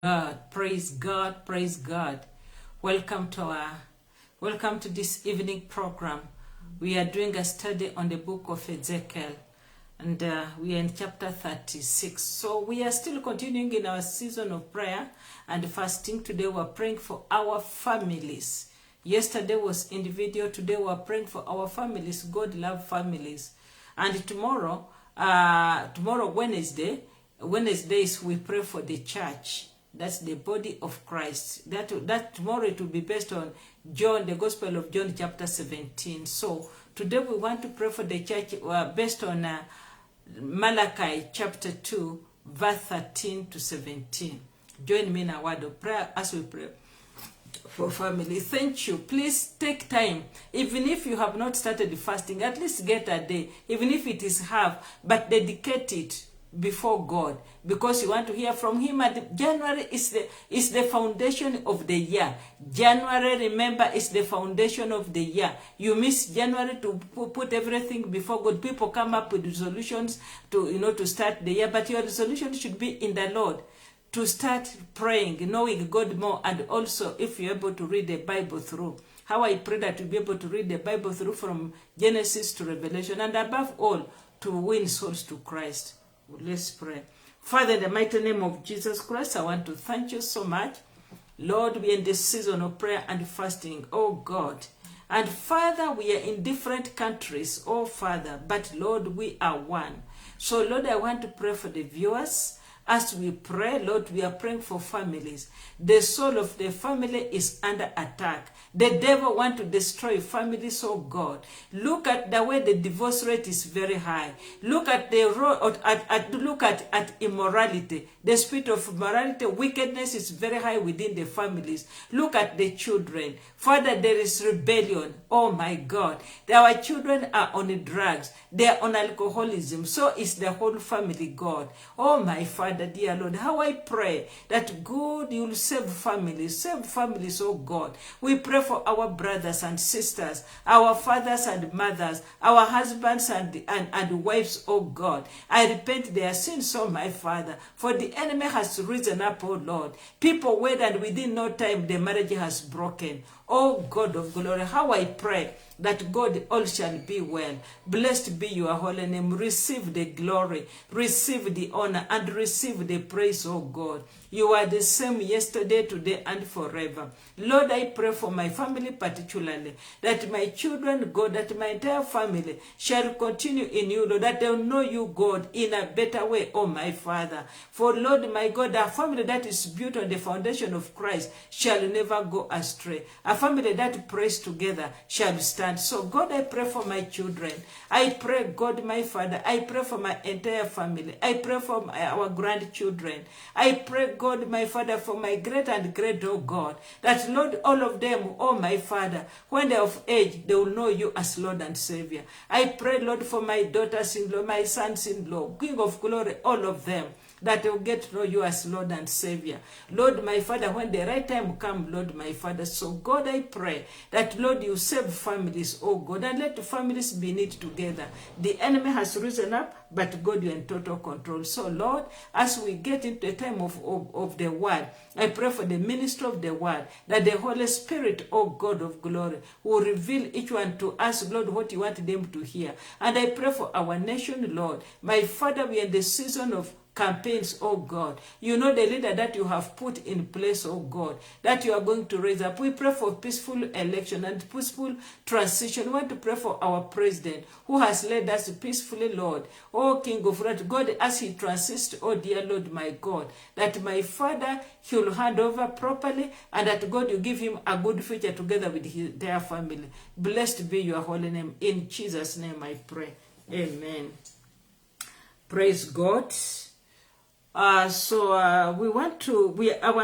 God, praise God, praise God. Welcome to this evening program. We are doing a study on the book of Ezekiel, and we are in chapter 36. So we are still continuing in our season of prayer and fasting. Today we are praying for our families. Yesterday was individual. Today we are praying for our families. God love families. And tomorrow Wednesdays we pray for the church. That's the body of Christ. That tomorrow it will be based on John, the Gospel of John, chapter 17. So today we want to pray for the church based on Malachi chapter 2, verse 13 to 17. Join me in a word of prayer as we pray for family. Thank you. Please take time. Even if you have not started fasting, at least get a day, even if it is half, but dedicate it before God, because you want to hear from him. And January is the foundation of the year. January, remember, is the foundation of the year. You miss January to put everything before God. People come up with resolutions to start the year, but your resolution should be in the Lord, to start praying, knowing God more, and also if you're able to read the Bible through. How I pray that you'll be able to read the Bible through from Genesis to Revelation, and above all, to win souls to Christ. Let's pray. Father, in the mighty name of Jesus Christ, I want to thank you so much. Lord, we are in this season of prayer and fasting, oh God. And Father, we are in different countries, oh Father, but Lord, we are one. So Lord, I want to pray for the viewers. As we pray, Lord, we are praying for families. The soul of the family is under attack. The devil wants to destroy families, oh God. Look at the way the divorce rate is very high. Look at look at immorality. The spirit of morality, wickedness is very high within the families. Look at the children. Father, there is rebellion. Oh my God. Our children are on drugs. They are on alcoholism. So is the whole family, God. Oh my Father, dear Lord, how I pray that God, you will save families, oh God. We pray for our brothers and sisters, our fathers and mothers, our husbands and wives, oh God. I repent their sins, oh my Father, for the enemy has risen up, oh Lord. People wait, and within no time the marriage has broken. Oh God of glory, how I pray that God, all shall be well. Blessed be your holy name. Receive the glory, receive the honor, and receive the praise, oh God. You are the same yesterday, today, and forever. Lord, I pray for my family particularly, that my children, God, that my entire family shall continue in you, Lord, that they'll know you, God, in a better way, oh my Father. For Lord, my God, a family that is built on the foundation of Christ shall never go astray. A family that prays together shall stand. So God, I pray for my children. I pray, God, my Father, I pray for my entire family. I pray for our grandchildren. I pray, God, my Father, for my great and great, oh God, that Lord, all of them, oh my Father, when they're of age, they will know you as Lord and Savior. I pray, Lord, for my daughters-in-law, my sons-in-law, King of glory, all of them, that they will get to know you as Lord and Savior. Lord, my Father, when the right time come, Lord, my Father. So God, I pray that, Lord, you save families, oh God, and let the families be knit together. The enemy has risen up, but God, you're in total control. So Lord, as we get into a time of the word, I pray for the ministry of the word, that the Holy Spirit, oh God of glory, will reveal each one to us, Lord, what you want them to hear. And I pray for our nation, Lord. My Father, we are in the season of campaigns, oh God. You know the leader that you have put in place, oh God, that you are going to raise up. We pray for peaceful election and peaceful transition. We want to pray for our president who has led us peacefully, Lord. Oh King of Wrath, God, as he transits, oh dear Lord, my God, that my Father, he will hand over properly, and that God, you give him a good future together with their family. Blessed be your holy name. In Jesus' name I pray. Amen. Praise God. Our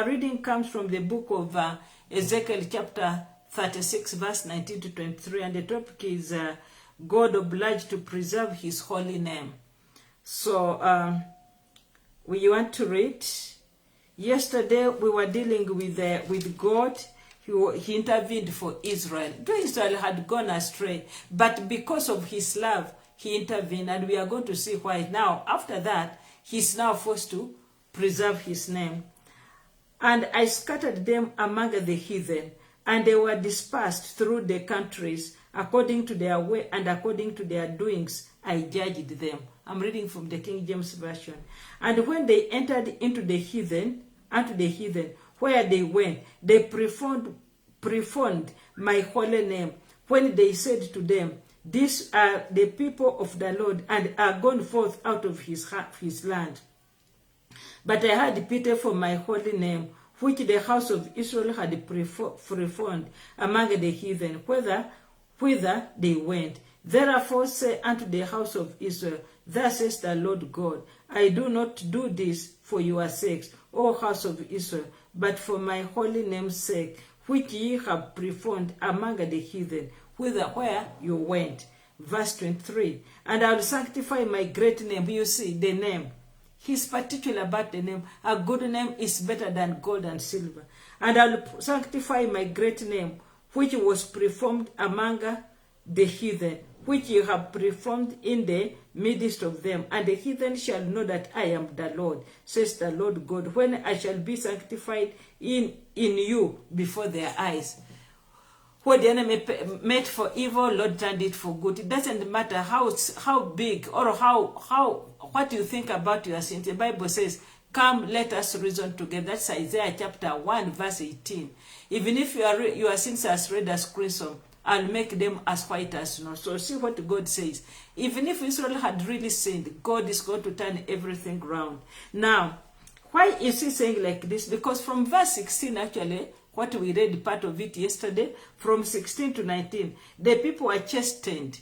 reading comes from the book of Ezekiel chapter 36 verse 19 to 23, and the topic is God obliged to preserve his holy name. So we want to read. Yesterday we were dealing with God. He intervened for Israel. Israel had gone astray, but because of his love, he intervened, and we are going to see why. Now, after that, he's now forced to preserve his name. And I scattered them among the heathen, and they were dispersed through the countries, according to their way and according to their doings I judged them. I'm reading from the King James Version. And when they entered into the heathen, where they went, they profaned my holy name, when they said to them, these are the people of the Lord, and are gone forth out of his land. But I had pity for my holy name, which the house of Israel had profaned among the heathen, whither they went. Therefore say unto the house of Israel, thus says the Lord God, I do not do this for your sakes, O house of Israel, but for my holy name's sake, which ye have profaned among the heathen, where you went. Verse 23, and I will sanctify my great name. You see, the name. He's particular about the name. A good name is better than gold and silver. And I will sanctify my great name, which was performed among the heathen, which you have performed in the midst of them. And the heathen shall know that I am the Lord, says the Lord God, when I shall be sanctified in you before their eyes. What the enemy meant for evil, Lord turned it for good. It doesn't matter how big or what you think about your sin. The Bible says, come, let us reason together. That's Isaiah chapter 1, verse 18. Even if your sins are as red as crimson, I'll make them as white as snow. So see what God says. Even if Israel had really sinned, God is going to turn everything around. Now, why is he saying like this? Because from verse 16, actually, what we read part of it yesterday, from 16 to 19, the people were chastened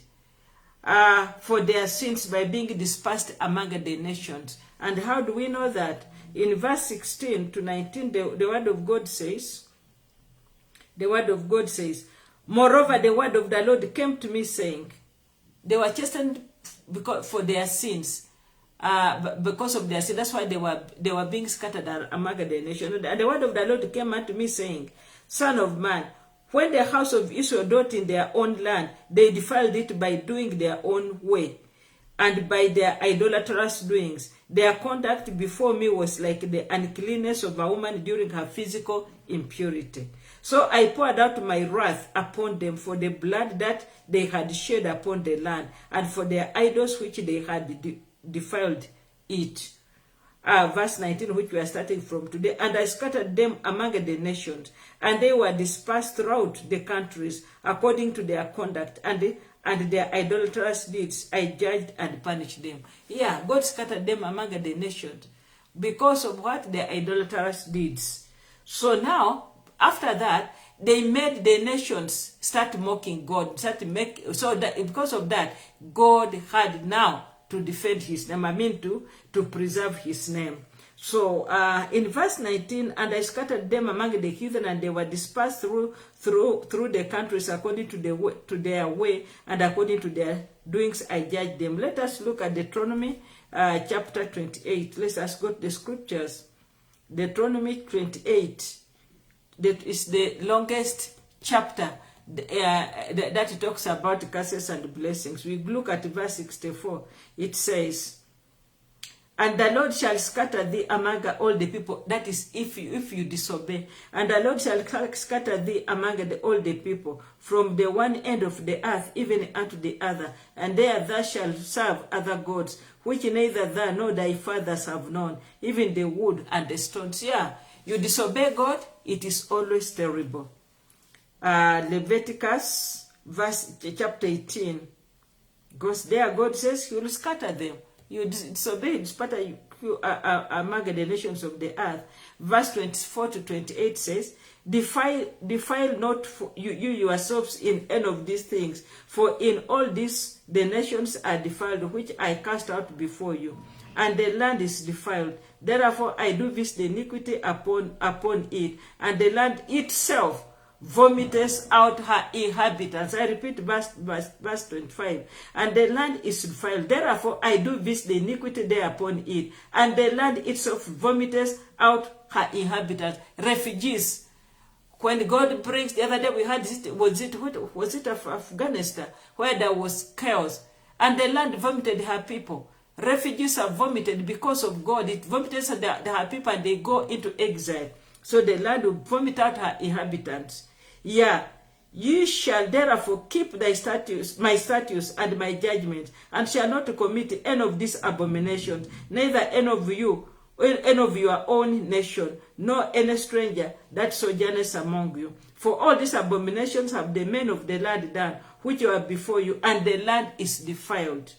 for their sins by being dispersed among the nations. And how do we know that? In verse 16 to 19, the word of God says, moreover, the word of the Lord came to me saying, they were chastened for their sins. Because of their sin, that's why they were being scattered among the nation. And the word of the Lord came unto me saying, Son of man, when the house of Israel dwelt in their own land, they defiled it by doing their own way, and by their idolatrous doings. Their conduct before me was like the uncleanness of a woman during her physical impurity. So I poured out my wrath upon them for the blood that they had shed upon the land, and for their idols which they had defiled it. Verse 19, which we are starting from today. And I scattered them among the nations, and they were dispersed throughout the countries according to their conduct and their idolatrous deeds. I judged and punished them. Yeah, God scattered them among the nations because of what? Their idolatrous deeds. So now, after that, they made the nations start mocking God. Because of that, God had now to defend his name, to preserve his name. So in verse 19, and I scattered them among the heathen, and they were dispersed through the countries according to their way and according to their doings I judged them. Let us look at Deuteronomy chapter 28. Let us go to the scriptures. Deuteronomy 28. That is the longest chapter that talks about curses and blessings. We look at verse 64. It says, and the Lord shall scatter thee among all the people. That is, if you disobey. And the Lord shall scatter thee among all the people, from the one end of the earth even unto the other. And there thou shalt serve other gods, which neither thou nor thy fathers have known, even the wood and the stones. Yeah, you disobey God, it is always terrible. Leviticus chapter 18 goes there. God says he will scatter them. You disobey, it's part of you among the nations of the earth. Verse 24 to 28 says, defile not you yourselves in any of these things, for in all this the nations are defiled, which I cast out before you, and the land is defiled. Therefore I do visit the iniquity upon it, and the land itself vomiteth out her inhabitants. I repeat verse 25. And the land is defiled. Therefore I do visit the iniquity thereupon it, and the land itself vomiteth out her inhabitants. Refugees. When God brings, the other day we had was it Afghanistan, where there was chaos, and the land vomited her people. Refugees are vomited because of God. It vomited her people, and they go into exile. So the land will vomit out her inhabitants. Yeah, ye shall therefore keep thy statutes, my statutes and my judgments, and shall not commit any of these abominations, neither any of you, any of your own nation, nor any stranger that sojourners among you. For all these abominations have the men of the land done, which were before you, and the land is defiled.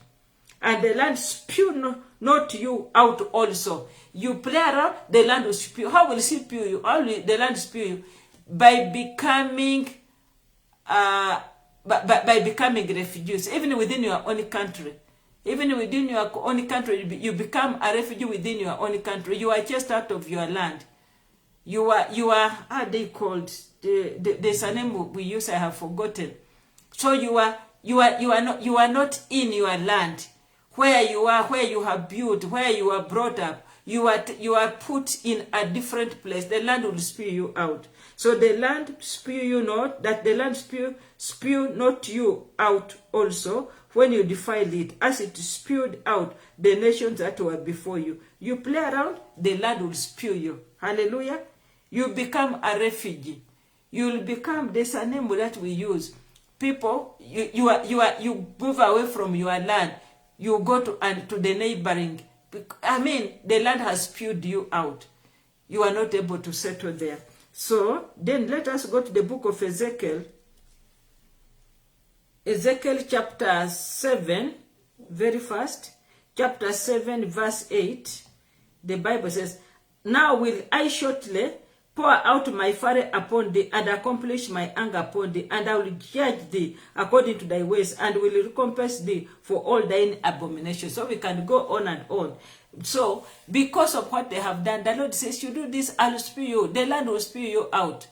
And the land spew not you out also. You play around, the land will spew. How will it spew you? How will the land spew you? By becoming by becoming refugees, even within your own country. Even within your own country, you become a refugee within your own country. You are just out of your land. You are how are they called? There's a name we use, I have forgotten. So you are not in your land, where you are, where you have built, where you are brought up. You are put in a different place. The land will spew you out. So the land spew you not, that the land spew not you out also, when you defile it, as it spewed out the nations that were before you. You play around, the land will spew you. Hallelujah. You become a refugee. You will become, there's a name that we use. People, you move away from your land. You go to the neighboring. I mean, the land has spewed you out. You are not able to settle there. So, then let us go to the book of Ezekiel. Ezekiel chapter 7, very fast. Chapter 7, verse 8. The Bible says, now will I shortly pour out my fury upon thee, and accomplish my anger upon thee, and I will judge thee according to thy ways, and will recompense thee for all thine abominations. So we can go on and on. So, because of what they have done, the Lord says, you do this, I'll spew you. The land will spew you out.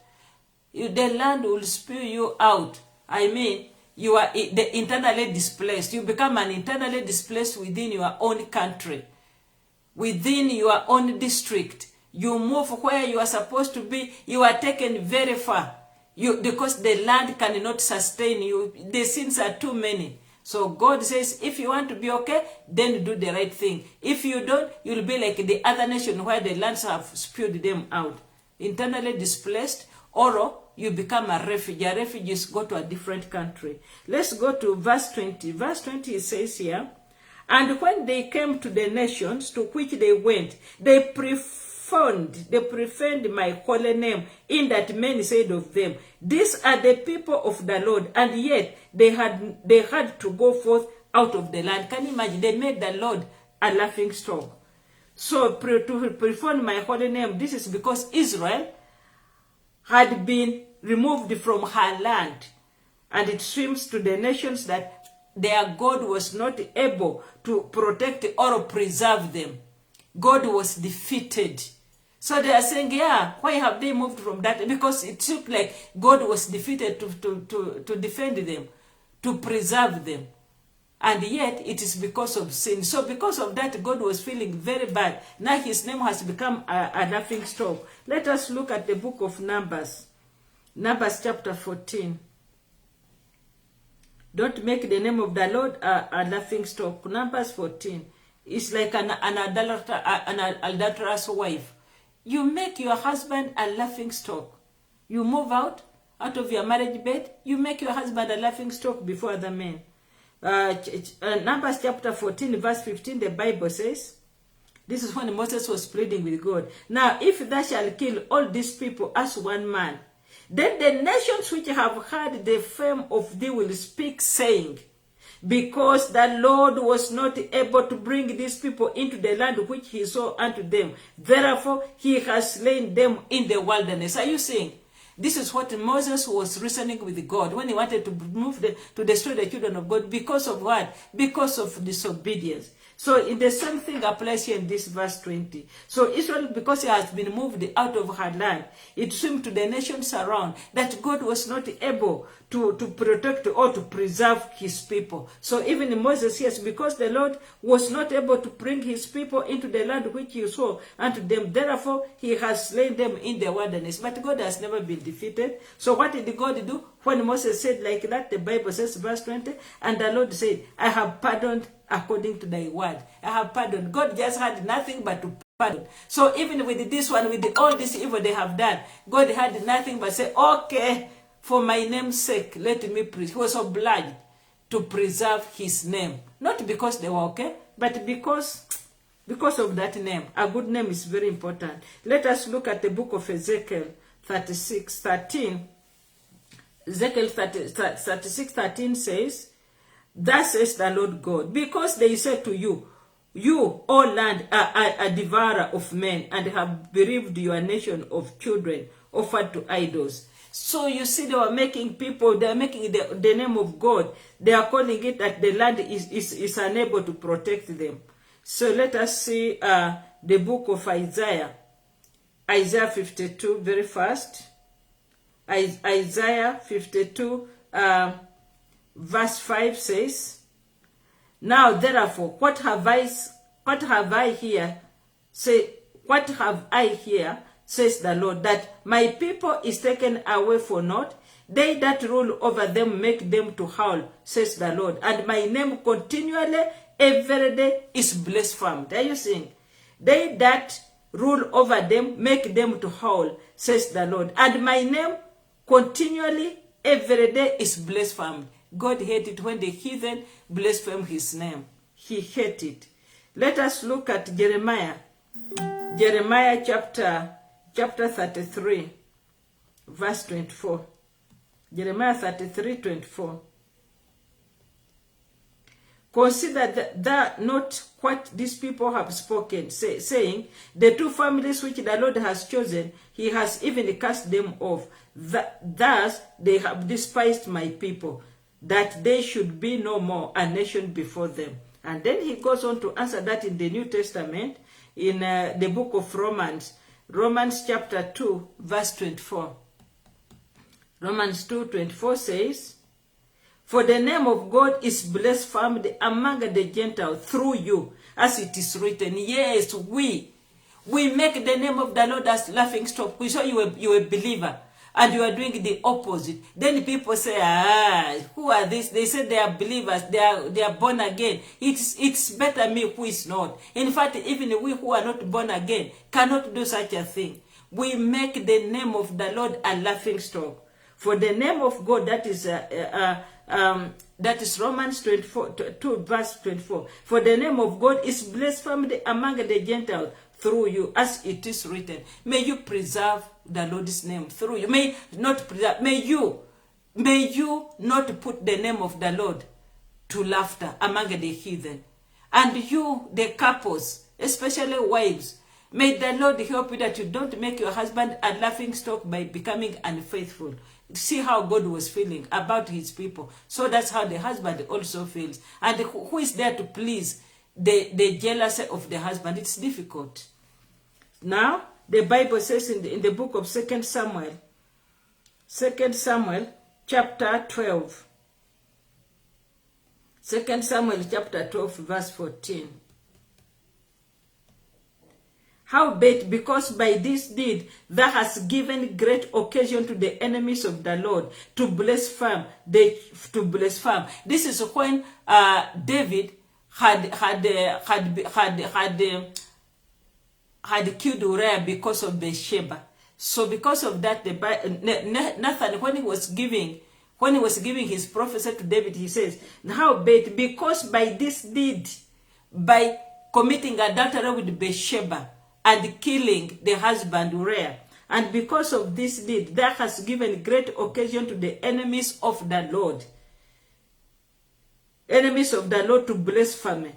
The land will spew you out. I mean, you are internally displaced. You become an internally displaced within your own country, within your own district. You move where you are supposed to be. You are taken very far. Because the land cannot sustain you. The sins are too many. So God says, if you want to be okay, then do the right thing. If you don't, you'll be like the other nation where the lands have spewed them out. Internally displaced, or you become a refugee. Refugees go to a different country. Let's go to verse 20. Verse 20 says here, and when they came to the nations to which they went, they profaned my holy name, in that men said of them, these are the people of the Lord, and yet they had to go forth out of the land. Can you imagine? They made the Lord a laughing stock. So to profane my holy name, this is because Israel had been removed from her land, and it seems to the nations that their God was not able to protect or preserve them. God was defeated. So they are saying, yeah, why have they moved from that? Because it looked like God was defeated to defend them, to preserve them. And yet, it is because of sin. So because of that, God was feeling very bad. Now his name has become a laughing stock. Let us look at the book of Numbers. Numbers chapter 14. Don't make the name of the Lord a laughing stock. Numbers 14. It's like an adulterous wife. You make your husband a laughing stock. You move out of your marriage bed. You make your husband a laughing stock before other men. Numbers chapter 14, verse 15, the Bible says, this is when Moses was pleading with God. Now, if thou shalt kill all these people as one man, then the nations which have heard the fame of thee will speak, saying, because the Lord was not able to bring these people into the land which he saw unto them. Therefore, he has slain them in the wilderness. Are you seeing? This is what Moses was reasoning with God when he wanted to destroy the children of God. Because of what? Because of disobedience. So the same thing applies here in this verse 20. So Israel, because he has been moved out of her land, it seemed to the nations around that God was not able to protect or to preserve his people. So even Moses, yes, because the Lord was not able to bring his people into the land which he saw unto them, therefore he has slain them in the wilderness. But God has never been defeated. So what did God do? When Moses said like that, the Bible says, verse 20, and the Lord said, I have pardoned according to thy word. I have pardoned. God just had nothing but to pardon. So even with this one, with all this evil they have done, God had nothing but say, okay, for my name's sake, let me preach. He was obliged to preserve his name. Not because they were okay, but because of that name. A good name is very important. Let us look at the book of Ezekiel 36:13. Ezekiel 36:13 says, thus says the Lord God, because they said to you, you, O land, are a devourer of men, and have bereaved your nation of children offered to idols. So you see, they are making the name of God. They are calling it that the land is unable to protect them. So let us see the book of Isaiah. Isaiah 52, very fast. Isaiah 52, verse 5 says, now therefore, what have I here, says the Lord, that my people is taken away for naught. They that rule over them make them to howl, says the Lord. And my name continually, every day, is blasphemed. Are you seeing? They that rule over them make them to howl, says the Lord. And my name continually, every day, is blasphemed. God hated when the heathen blaspheme his name. He hated it. Let us look at Jeremiah. Jeremiah chapter 33, verse 24. Jeremiah 33:24. Consider that not what these people have spoken, saying, the two families which the Lord has chosen, he has even cast them off. Thus they have despised my people, that they should be no more a nation before them. And then he goes on to answer that in the New Testament, in the book of Romans. Romans chapter 2, verse 24. Romans 2:24 says, for the name of God is blasphemed among the Gentiles through you, as it is written. Yes, we make the name of the Lord as laughing stock. We saw you're a believer, and you are doing the opposite. Then people say, who are these? They say they are believers, they are born again. It's better me who is not. In fact, even we who are not born again cannot do such a thing. We make the name of the Lord a laughing stock. For the name of God, that is Romans 2 verse 24. For the name of God is blasphemed among the Gentiles through you, as it is written. May you preserve the Lord's name through you. May you not put the name of the Lord to laughter among the heathen. And you, the couples, especially wives, may the Lord help you that you don't make your husband a laughing stock by becoming unfaithful. See how God was feeling about his people. So that's how the husband also feels. And who is there to please the jealousy of the husband? It's difficult. Now, the Bible says in the book of 2 Samuel chapter 12. 2 Samuel chapter 12, verse 14. Howbeit, because by this deed thou hast given great occasion to the enemies of the Lord to blaspheme. This is when David had killed Uriah because of Bathsheba. So because of that, Nathan, when he was giving his prophecy to David, he says, howbeit, because by this deed, by committing adultery with Bathsheba and killing the husband Uriah, and because of this deed, that has given great occasion to the enemies of the Lord to blaspheme.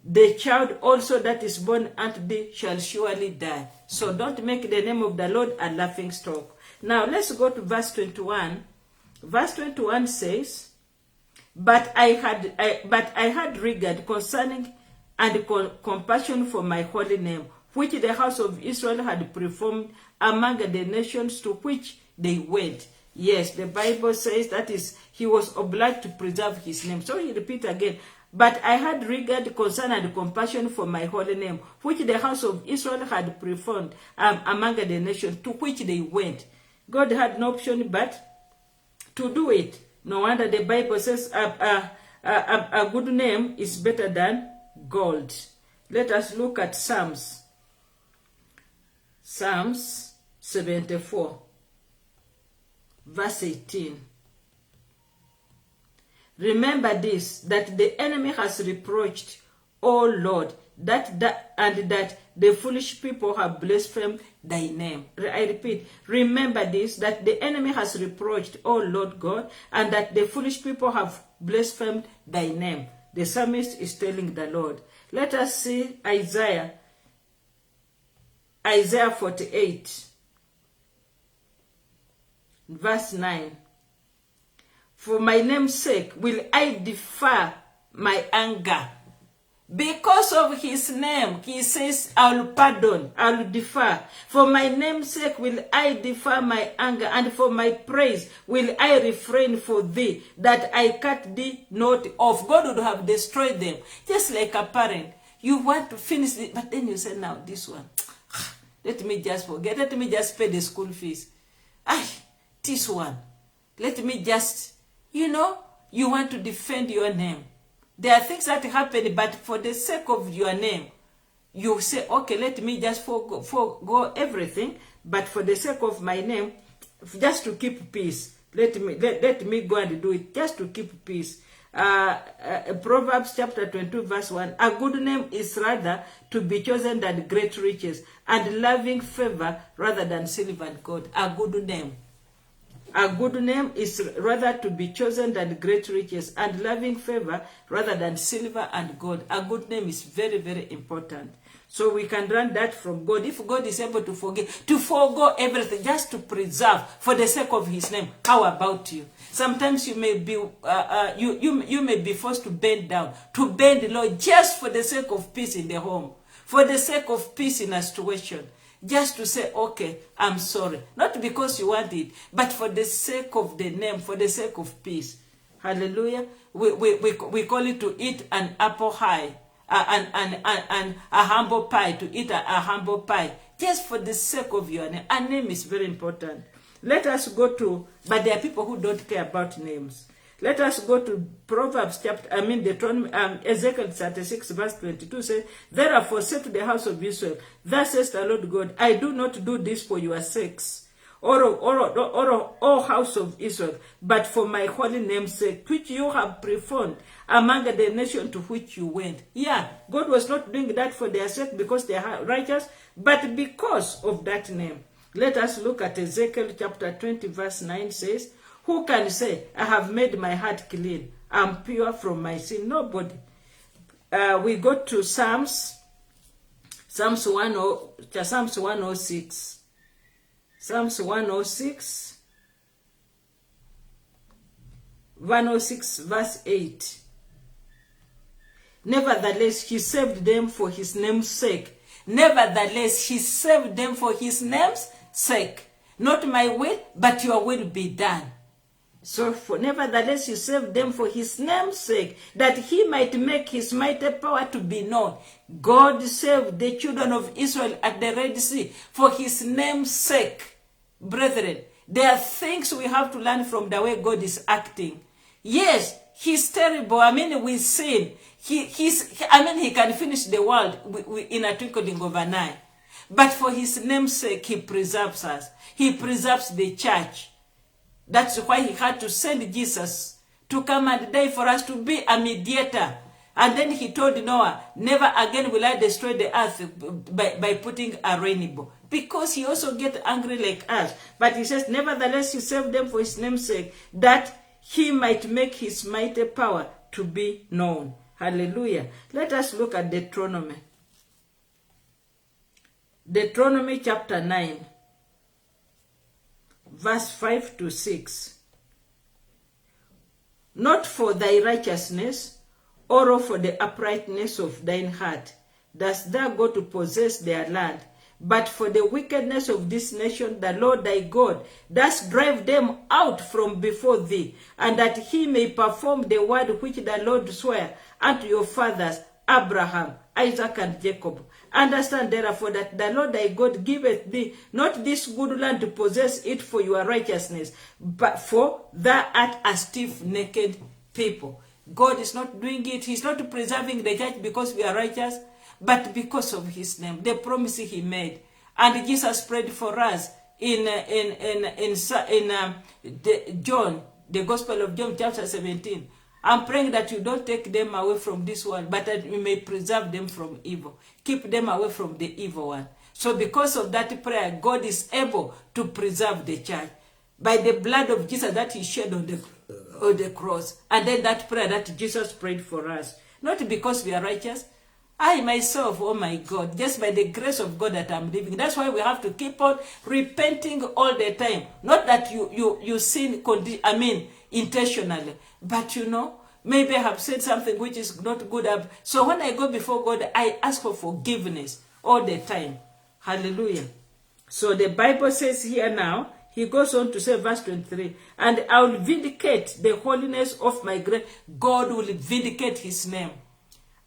The child also that is born unto thee shall surely die. So don't make the name of the Lord a laughing stock. Now let's go to verse 21. Verse 21 says, But I had regard concerning and compassion for my holy name, which the house of Israel had performed among the nations to which they went. Yes, the Bible says that is, he was obliged to preserve his name. So he repeats again, but I had regard, concern, and compassion for my holy name, which the house of Israel had performed among the nations to which they went. God had no option but to do it. No wonder the Bible says a good name is better than gold. Let us look at Psalms. Psalms 74, verse 18. Remember this, that the enemy has reproached, O Lord, that the foolish people have blasphemed thy name. I repeat, remember this, that the enemy has reproached, O Lord God, and that the foolish people have blasphemed thy name. The psalmist is telling the Lord. Let us see Isaiah 48, verse 9. For my name's sake will I defer my anger. Because of his name, he says, I'll pardon, I'll defer. For my name's sake will I defer my anger, and for my praise will I refrain for thee, that I cut thee not off. God would have destroyed them. Just like a parent. You want to finish it, but then you say, now this one, let me just forget, let me just pay the school fees. This one, let me just, you want to defend your name. There are things that happen, but for the sake of your name, you say, okay, let me just forgo everything, but for the sake of my name, just to keep peace, let me go and do it, just to keep peace. Proverbs chapter 22, verse 1. A good name is rather to be chosen than great riches, and loving favor rather than silver and gold. A good name. A good name is rather to be chosen than great riches, and loving favor rather than silver and gold. A good name is very, very important. So we can learn that from God. If God is able to forgo everything just to preserve for the sake of his name, how about you? Sometimes you may be you may be forced to bend down, to bend low, just for the sake of peace in the home, for the sake of peace in a situation. Just to say, okay, I'm sorry. Not because you want it, but for the sake of the name, for the sake of peace. Hallelujah. We call it to eat an apple pie, and a humble pie, to eat a humble pie. Just for the sake of your name. A name is very important. Let us go to, but there are people who don't care about names. Let us go to Proverbs Ezekiel 36, verse 22 says, therefore say to the house of Israel, thus says the Lord God, I do not do this for your sakes, or house of Israel, but for my holy name's sake, which you have performed among the nation to which you went. Yeah, God was not doing that for their sake because they are righteous, but because of that name. Let us look at Ezekiel chapter 20, verse 9 says, who can say, I have made my heart clean, I'm pure from my sin? Nobody. We go to Psalms 106. Psalms 106, 106, verse 8. Nevertheless, he saved them for his name's sake. Nevertheless, he saved them for his name's sake. Not my will, but your will be done. So, nevertheless, you saved them for his name's sake, that he might make his mighty power to be known. God saved the children of Israel at the Red Sea for his name's sake. Brethren, there are things we have to learn from the way God is acting. Yes, he's terrible. We sin. He can finish the world in a twinkling of an eye. But for his name's sake, he preserves us. He preserves the church. That's why he had to send Jesus to come and die for us, to be a mediator. And then he told Noah, never again will I destroy the earth by putting a rainbow. Because he also gets angry like us. But he says, nevertheless, he saved them for his name's sake, that he might make his mighty power to be known. Hallelujah. Let us look at Deuteronomy. Deuteronomy chapter 9. Verse 5 to 6. Not for thy righteousness, or for the uprightness of thine heart, dost thou go to possess their land, but for the wickedness of this nation, the Lord thy God does drive them out from before thee, and that he may perform the word which the Lord sware unto your fathers, Abraham, Isaac, and Jacob. Understand therefore that the Lord thy God giveth thee not this good land to possess it for your righteousness, but for thou art a stiff-necked people. God is not doing it. He's not preserving the church because we are righteous, but because of his name, the promise he made. And Jesus prayed for us in John, the Gospel of John, chapter 17. I'm praying that you don't take them away from this world, but that you may preserve them from evil. Keep them away from the evil one. So because of that prayer, God is able to preserve the church by the blood of Jesus that he shed on the cross. And then that prayer that Jesus prayed for us. Not because we are righteous. I myself, oh my God, just by the grace of God that I'm living. That's why we have to keep on repenting all the time. Not that you sin, intentionally. But maybe I have said something which is not good. So when I go before God, I ask for forgiveness all the time. Hallelujah. So the Bible says here now, he goes on to say, verse 23, and I will vindicate the holiness of my great. God will vindicate his name.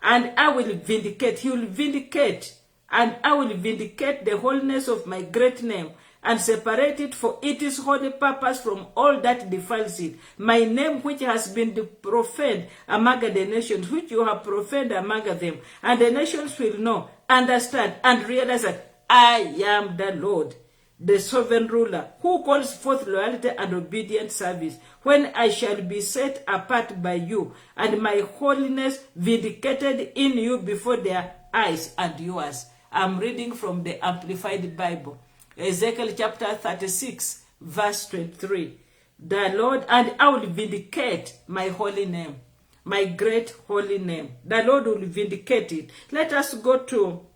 And I will vindicate, he will vindicate, and I will vindicate the holiness of my great name, and separate it for its holy purpose from all that defiles it. My name which has been profaned among the nations, which you have profaned among them. And the nations will know, understand, and realize that I am the Lord, the sovereign ruler, who calls forth loyalty and obedient service, when I shall be set apart by you, and my holiness vindicated in you before their eyes and yours. I'm reading from the Amplified Bible. Ezekiel chapter 36, verse 23. The Lord, and I will vindicate my holy name, my great holy name. The Lord will vindicate it. Let us go to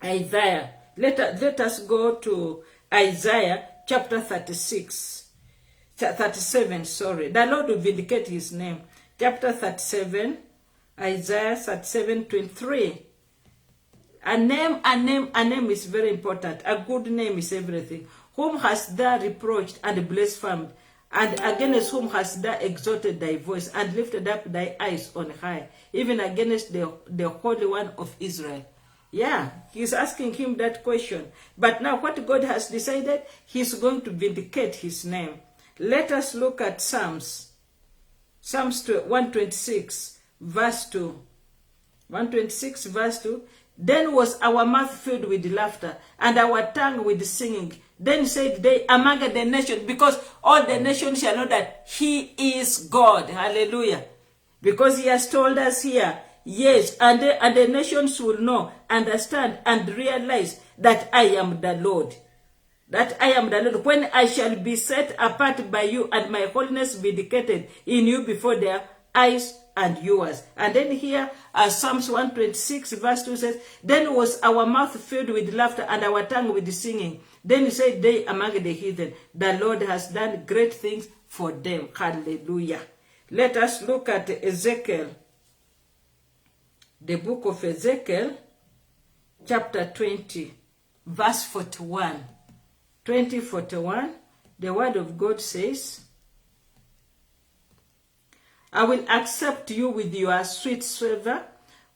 Isaiah. Let us go to Isaiah chapter 37, sorry. The Lord will vindicate his name. Chapter 37, Isaiah 37, 23. A name is very important. A good name is everything. Whom hast thou reproached and blasphemed? And against whom hast thou exalted thy voice and lifted up thy eyes on high, even against the Holy One of Israel? Yeah, he's asking him that question. But now what God has decided, he's going to vindicate his name. Let us look at Psalms 126, verse 2. 126, verse 2. Then was our mouth filled with laughter, and our tongue with singing. Then said they among the nations, because all the nations shall know that he is God. Hallelujah. Because he has told us here, yes, and the nations will know, understand, and realize that I am the Lord. That I am the Lord. When I shall be set apart by you, and my holiness vindicated in you before their eyes and yours. And then here, Psalms 126, verse 2 says, then was our mouth filled with laughter, and our tongue with singing. Then he said, they among the heathen, the Lord has done great things for them. Hallelujah. Let us look at Ezekiel. The book of Ezekiel, chapter 20, verse 41. 20:41, the word of God says, I will accept you with your sweet savor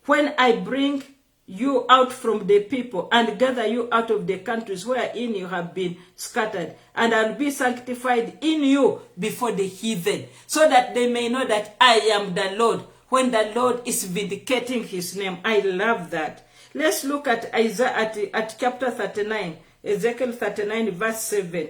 when I bring you out from the people and gather you out of the countries wherein you have been scattered, and I'll be sanctified in you before the heathen, so that they may know that I am the Lord, when the Lord is vindicating his name. I love that. Let's look at Isaiah at chapter 39, Ezekiel 39, verse 7.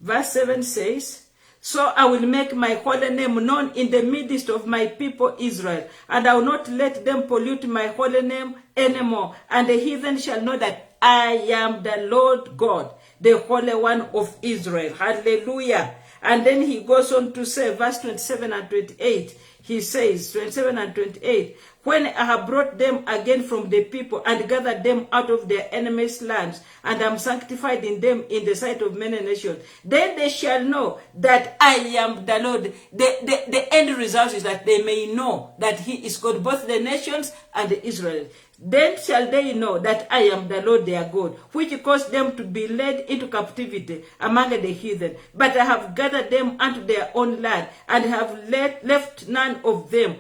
Verse 7 says, so I will make my holy name known in the midst of my people Israel, and I will not let them pollute my holy name anymore. And the heathen shall know that I am the Lord God, the Holy One of Israel. Hallelujah. And then he goes on to say, verse 27 and 28, he says, 27 and 28, when I have brought them again from the people and gathered them out of their enemies' lands, and am sanctified in them in the sight of many nations, then they shall know that I am the Lord. The end result is that they may know that he is God, both the nations and the Israel. Then shall they know that I am the Lord their God, which caused them to be led into captivity among the heathen. But I have gathered them unto their own land, and have left none of them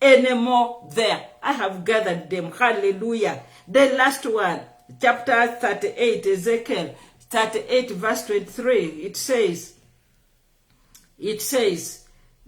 anymore there. I have gathered them. Hallelujah. The last one, chapter 38, Ezekiel 38, verse 23. It says,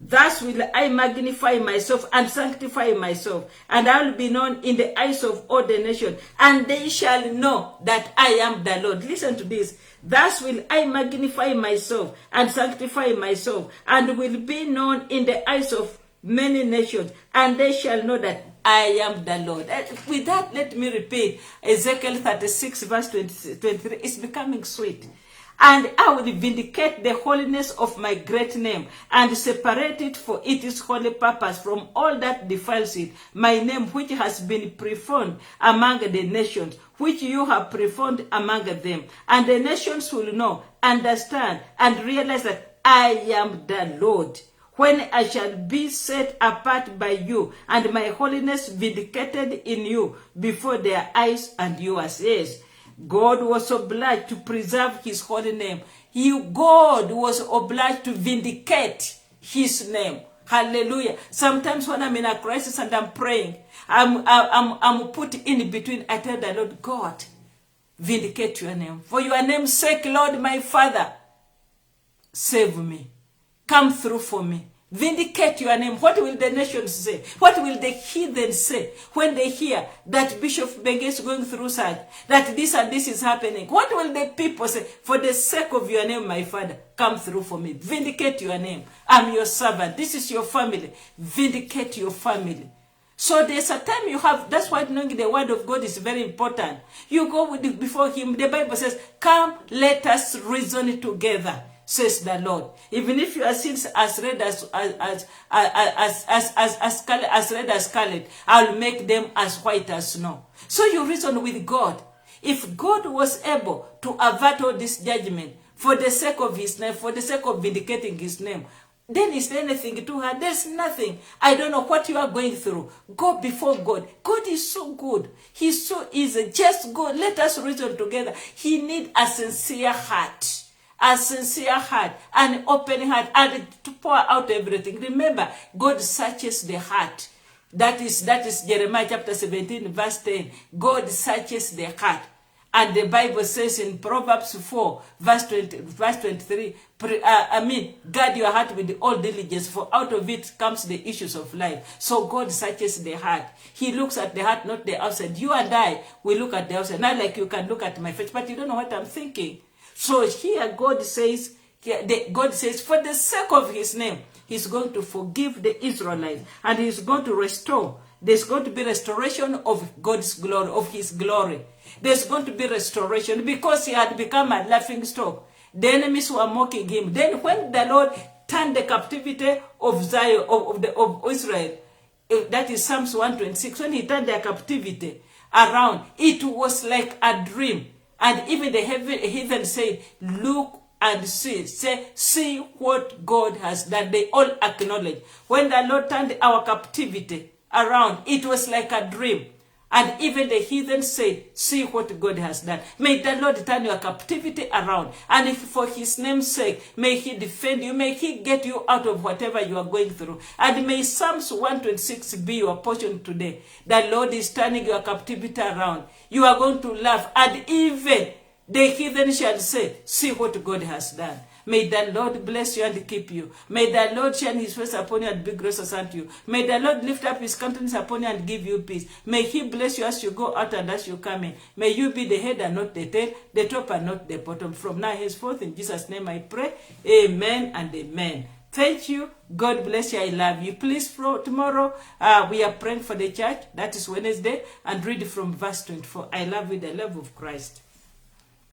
Thus will I magnify myself and sanctify myself, and I will be known in the eyes of all the nations, and they shall know that I am the Lord. Listen to this. Thus will I magnify myself and sanctify myself, and will be known in the eyes of many nations, and they shall know that I am the Lord. With that, let me repeat Ezekiel 36 verse 23. It's becoming sweet. And I will vindicate the holiness of my great name, and separate it for its holy purpose from all that defiles it, my name which has been profaned among the nations, which you have profaned among them. And the nations will know, understand, and realize that I am the Lord, when I shall be set apart by you, and my holiness vindicated in you before their eyes and yours. Yes. God was obliged to preserve his holy name. God was obliged to vindicate his name. Hallelujah. Sometimes when I'm in a crisis and I'm praying, I'm put in between. I tell the Lord, God, vindicate your name. For your name's sake, Lord, my Father, save me. Come through for me. Vindicate your name. What will the nations say? What will the heathen say when they hear that Bishop Benge is going through such, that this and this is happening? What will the people say? For the sake of your name, my Father, come through for me. Vindicate your name. I'm your servant. This is your family. Vindicate your family. So there's a time you have, that's why knowing the word of God is very important. You go before him. The Bible says, come, let us reason together, says the Lord. Even if your sins as red as red as scarlet, I'll make them as white as snow. So you reason with God. If God was able to avert all this judgment for the sake of his name, for the sake of vindicating his name, then is there anything too hard? There's nothing. I don't know what you are going through. Go before God. God is so good. He's so easy. Just go. Let us reason together. He needs a sincere heart. A sincere heart, an open heart, and to pour out everything. Remember, God searches the heart. That is Jeremiah chapter 17, verse 10. God searches the heart. And the Bible says in Proverbs 4, verse 23, guard your heart with all diligence, for out of it comes the issues of life. So God searches the heart. He looks at the heart, not the outside. You and I, we look at the outside. Not like you can look at my face, but you don't know what I'm thinking. So here God says, for the sake of his name, he's going to forgive the Israelites, and he's going to restore. There's going to be restoration of God's glory, of his glory. There's going to be restoration because he had become a laughing stock. The enemies were mocking him. Then when the Lord turned the captivity of Zion, of Israel, that is Psalms 126, when he turned their captivity around, it was like a dream. And even the heathen said, look and see. See what God has done. They all acknowledge. When the Lord turned our captivity around, it was like a dream. And even the heathen said, see what God has done. May the Lord turn your captivity around. And if for his name's sake, may he defend you. May he get you out of whatever you are going through. And may Psalms 126 be your portion today. The Lord is turning your captivity around. You are going to laugh. And even the heathen shall say, see what God has done. May the Lord bless you and keep you. May the Lord shine his face upon you and be gracious unto you. May the Lord lift up his countenance upon you and give you peace. May he bless you as you go out and as you come in. May you be the head and not the tail, the top and not the bottom. From now henceforth, in Jesus' name I pray. Amen and amen. Thank you. God bless you. I love you. Please, tomorrow we are praying for the church. That is Wednesday. And read from verse 24. I love you, the love of Christ.